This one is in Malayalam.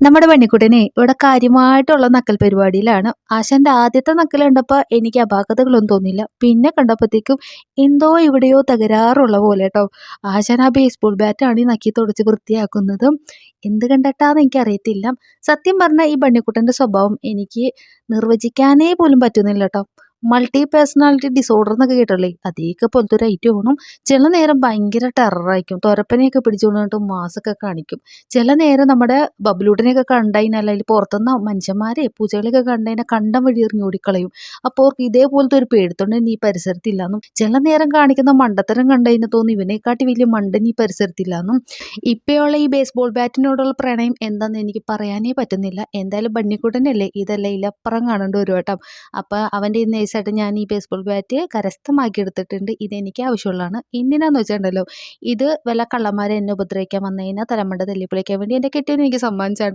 നമ്മുടെ പെണ്ണിക്കുട്ടനെ ഇവിടെ കാര്യമായിട്ടുള്ള നക്കൽ പരിപാടിയിലാണ്. ആശാന്റെ ആദ്യത്തെ നക്കൽ കണ്ടപ്പോൾ എനിക്ക് അപാകതകളൊന്നും തോന്നിയില്ല. പിന്നെ കണ്ടപ്പോഴത്തേക്കും എന്തോ എവിടെയോ തകരാറുള്ള പോലെ കേട്ടോ. ആശാൻ ആ ബേസ്ബോൾ ബാറ്റാണ് ഈ നക്കി തുടച്ച് വൃത്തിയാക്കുന്നതും. എന്ത് കണ്ടിട്ടാന്ന് എനിക്കറിയത്തില്ല. സത്യം പറഞ്ഞാൽ ഈ ബണ്ണിക്കുട്ടന്റെ സ്വഭാവം എനിക്ക് നിർവചിക്കാനേ പോലും പറ്റുന്നില്ല കേട്ടോ. മൾട്ടി പേഴ്സണാലിറ്റി ഡിസോർഡർ എന്നൊക്കെ കേട്ടല്ലേ, അതേക്കെ പോലത്തെ ഒരു ഐറ്റമാണ്. ചില നേരം ഭയങ്കര ടെററായിരിക്കും, തൊരപ്പനെയൊക്കെ പിടിച്ചുകൊണ്ടിട്ട് മാസൊക്കെ കാണിക്കും. ചില നേരം നമ്മുടെ ബബ്ലൂട്ടനെയൊക്കെ കണ്ടതിനാൽ അതിൽ പുറത്തുനിന്ന് മനുഷ്യന്മാരെ പൂച്ചകളെയൊക്കെ കണ്ടതിനെ കണ്ടം വഴി എറിഞ്ഞ് ഓടിക്കളയും. അപ്പോൾ അവർക്ക് ഇതേപോലത്തെ ഒരു പേടിത്തൊണ്ടൻ ഈ പരിസരത്തില്ലാന്നും, ചില നേരം കാണിക്കുന്ന മണ്ടത്തരം കണ്ടതിന് തോന്നി ഇവനെക്കാട്ടി വലിയ മണ്ടൻ ഈ പരിസരത്തില്ലാന്നും. ഇപ്പോഴുള്ള ഈ ബേസ്ബോൾ ബാറ്റിനോടുള്ള പ്രണയം എന്താണെന്ന് എനിക്ക് പറയാനേ പറ്റുന്നില്ല. എന്തായാലും ബണ്ണിക്കുട്ടനല്ലേ, ഇതെല്ലാം ഇലപ്പുറം കാണേണ്ട ഒരു വട്ടം. അപ്പോൾ അവൻ്റെ ഈ നൈസായിട്ട് ഞാൻ ഈ ബേസ്ബോൾ ബാറ്റ് കരസ്ഥമാക്കി എടുത്തിട്ടുണ്ട്. ഇതെനിക്ക് ആവശ്യമുള്ളതാണ്. എന്തിനാന്ന് വെച്ചിട്ടുണ്ടല്ലോ, ഇത് വല്ല കള്ളന്മാരെ എന്നെ ഉപദ്രവിക്കാൻ വന്നു കഴിഞ്ഞാൽ തലമണ്ട തല്ലിപ്പൊളിക്കാൻ വേണ്ടി എൻ്റെ കെട്ടിയവന് എനിക്ക് സമ്മാനിച്ചാണ്.